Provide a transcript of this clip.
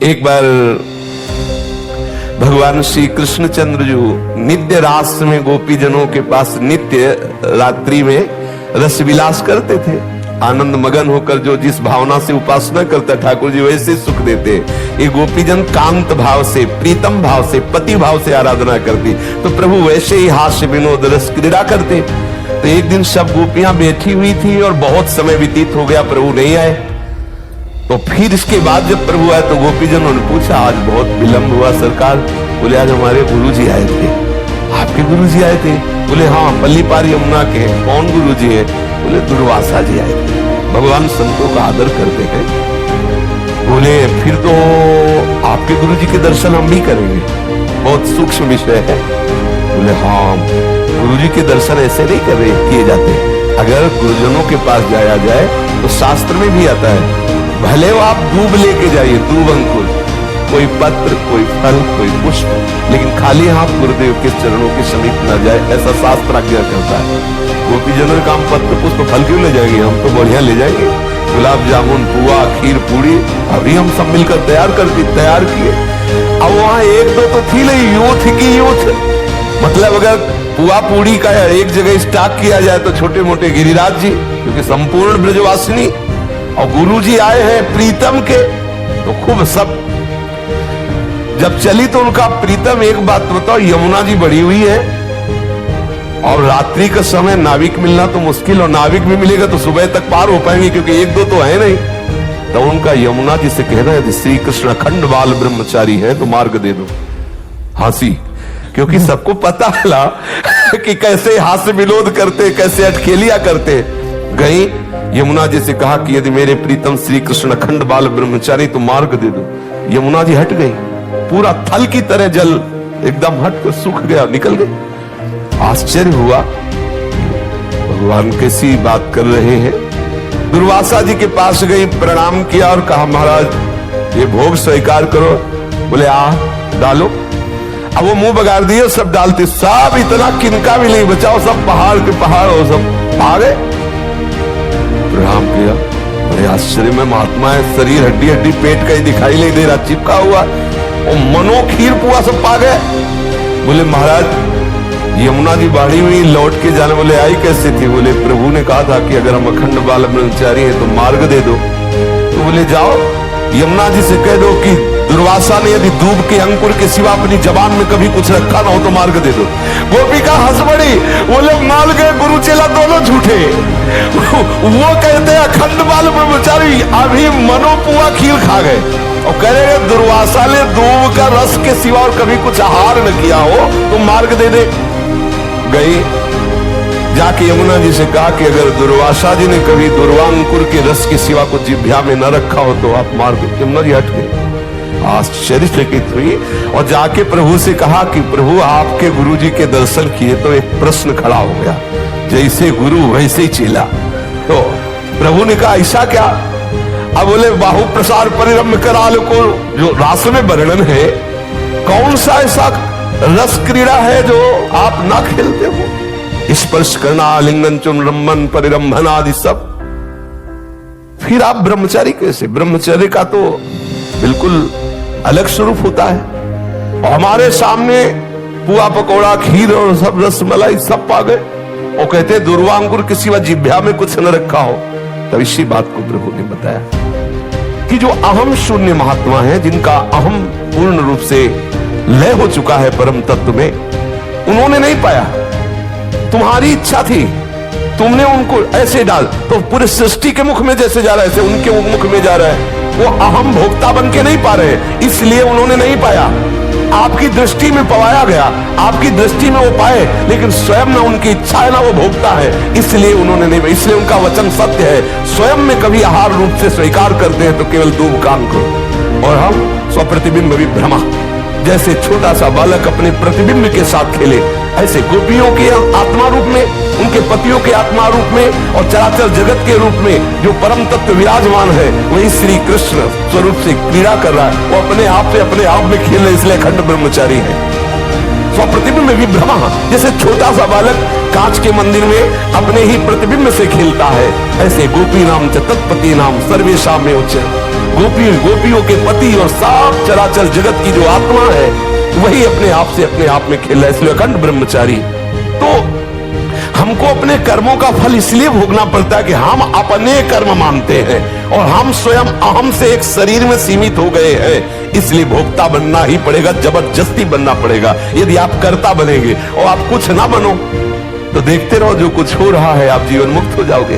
एक बार भगवान श्री कृष्णचंद्र जो नित्य रास में गोपी जनों के पास नित्य रात्रि में रस विलास करते थे, आनंद मगन होकर जो जिस भावना से उपासना करता ठाकुर जी वैसे सुख देते। ये गोपीजन कांत भाव से, प्रीतम भाव से, पति भाव से आराधना करती, तो प्रभु वैसे ही हास्य विनोद रस क्रीड़ा करते। तो एक दिन सब गोपियां बैठी हुई थी और बहुत समय व्यतीत हो गया, प्रभु नहीं आए। तो फिर इसके बाद जब प्रभु आए तो गोपीजनों ने पूछा, आज बहुत विलंब हुआ सरकार। बोले, आज हमारे गुरुजी आए थे। आपके गुरुजी आए थे? बोले, हाँ, पल्ली पार यमुना के। कौन गुरुजी है? बोले, दुर्वासा जी आए थे। भगवान संतों का आदर करते हैं। बोले, फिर तो आपके गुरुजी के दर्शन हम भी करेंगे, बहुत सूक्ष्म विषय है। बोले, हाँ, गुरुजी के दर्शन ऐसे नहीं किए जाते। अगर गुरुजनों के पास जाया जाए तो शास्त्र में भी आता है, भले वो आप दूब लेके जाइए, दूब अंकुर, कोई पत्र, कोई फल, कोई पुष्प, लेकिन खाली हाथ गुरुदेव के चरणों के समीप न जाए, ऐसा शास्त्र आज्ञा करता है। गोपीजनों का हम पत्र पुष्प फल क्यों ले जाएंगे? हम तो बढ़िया ले जाएंगे, गुलाब जामुन, पुआ, खीर, पूड़ी, अभी हम सब मिलकर तैयार किए। अब वहां एक दो तो थी नहीं, यूथ की यूथ, मतलब अगर पुआ पूड़ी का एक जगह स्टॉक किया जाए तो छोटे मोटे गिरिराज जी, क्योंकि संपूर्ण ब्रजवासिनी, और गुरु जी आए हैं प्रीतम के, तो खूब सब जब चली तो उनका प्रीतम, एक बात बताओ, यमुना जी बढ़ी हुई है और रात्रि का समय नाविक मिलना तो मुश्किल, और नाविक भी मिलेगा तो सुबह तक पार हो पाएंगे, क्योंकि एक दो तो है नहीं। तो उनका यमुना जी से कहना है, श्री कृष्ण अखंड बाल ब्रह्मचारी है तो मार्ग दे दो। हंसी, क्योंकि सबको पता चला कि कैसे हास्य विनोद करते, कैसे अटखेलियां करते। गई यमुना जी से कहा कि यदि मेरे प्रीतम श्री कृष्ण अखंड बाल ब्रह्मचारी तो मार्ग दे दो। यमुना जी हट गई, पूरा थल की तरह जल एकदम हट कर सूख गया, निकल गई। आश्चर्य हुआ, भगवान कैसी बात कर रहे हैं। दुर्वासा जी के पास गई, प्रणाम किया और कहा, महाराज ये भोग स्वीकार करो। बोले, आ डालो। अब वो मुंह बगाड़ दिए, सब डालते, सब इतना किनका भी नहीं बचाओ, सब पहाड़ के पहाड़ हो, सब आ गए। प्रणाम किया, बड़े आश्चर्य में महात्मा है, शरीर हड्डी हड्डी पेट का ही दिखाई नहीं दे रहा, चिपका हुआ, और मनो खीर पुआ सब पा गए। बोले, महाराज यमुना जी बाढ़ी हुई लौट के जाने। बोले, आई कैसे थी? बोले, प्रभु ने कहा था कि अगर हम अखंड बाल ब्रह्मचारी हैं तो मार्ग दे दो। तो बोले, जाओ यमुना जी से कह दो कि दुर्वासा ने यदि दूब के अंकुर के सिवा अपनी जबान में कभी कुछ रखा ना हो तो मार्ग दे दो। गोपिका हंस पड़ी, बोले, मान गए गुरु चेला दोनों झूठे। वो कहते हैं अखंड बाल ब्रह्मचारी, अभी मनो पुआ खीर खा गए, और कह रहे दुर्वासा ने दूब का रस के सिवा और कभी कुछ आहार न किया हो तो मार्ग दे दे। गई, जाके यमुना जी से कहा कि अगर दुर्वासा जी ने कभी दुर्वांकुर के रस के सिवा को जिह्वा में न रखा हो तो आप मार दो। यमुना जी हट गए, आश्चर्यचकित हुई और जाके प्रभु से कहा कि प्रभु आपके गुरु जी के दर्शन किए तो एक प्रश्न खड़ा हो गया, जैसे गुरु वैसे ही चेला। तो प्रभु ने कहा, ऐसा क्या? अब बोले, बाहु प्रसार परिरम्य कराल को जो रास में वर्णन है, कौन सा ऐसा रस क्रीड़ा है जो आप ना खेलते हो? स्पर्श करना, आलिंगन, चुम्बन, परिरंभन आदि सब। फिर आप ब्रह्मचारी कैसे? ब्रह्मचर्य का तो बिल्कुल अलग स्वरूप होता है। और हमारे सामने पुआ पकौड़ा, खीर और सब रसमलाई सब पा गए, और कहते दुर्वांकुर के सिवा जिह्वा में कुछ न रखा हो। तब इसी बात को प्रभु ने बताया कि जो अहम शून्य महात्मा है, जिनका अहम पूर्ण रूप से लय हो चुका है परम तत्व में, उन्होंने नहीं पाया। तुम्हारी इच्छा थी, तुमने उनको ऐसे डाल, तो पूरे सृष्टि के मुख में जैसे जा रहा है ऐसे उनके मुख में जा रहा है। वो अहम भोक्ता बन के नहीं पा रहे, इसलिए उन्होंने नहीं पाया। आपकी दृष्टि में पवाया गया, आपकी दृष्टि में वो पाए, लेकिन स्वयं ना उनकी इच्छा है ना वो भोक्ता है, इसलिए उन्होंने नहीं। इसलिए उनका वचन सत्य है, स्वयं में कभी आहार रूप से स्वीकार करते हैं तो केवल दूब का अंकुर। और हम स्वप्रतिबिंब विभ्रमा, जैसे छोटा सा बालक अपने प्रतिबिंब के साथ खेले, ऐसे गोपियों के आत्मा रूप में, उनके पतियों के आत्मा रूप में और चराचर जगत के रूप में जो परम तत्व विराजमान है, वही श्री कृष्ण स्वरूप से क्रीड़ा कर रहा है। वो अपने आप से अपने आप में खेल रहे, इसलिए अखंड ब्रह्मचारी है। स्वप्रतिबिंब विभ्रमा, जैसे छोटा सा बालक कांच के मंदिर में अपने ही प्रतिबिंब से खेलता है, ऐसे गोपी नाम च तत्पति नाम सर्वेशा में उच्च गोपियों के पति और सब चराचर जगत की जो आत्मा है वही अपने आप में खेल रहा है। इसलिए अखंड ब्रह्मचारी। तो हमको अपने कर्मों का फल इसलिए भोगना पड़ता है कि हम अपने कर्म मानते हैं और हम स्वयं अहम से एक शरीर में सीमित हो गए हैं। इसलिए भोक्ता बनना ही पड़ेगा, जबरदस्ती बनना पड़ेगा। यदि आप कर्ता बनेंगे और आप कुछ ना बनो तो देखते रहो जो कुछ हो रहा है, आप जीवन मुक्त हो जाओगे।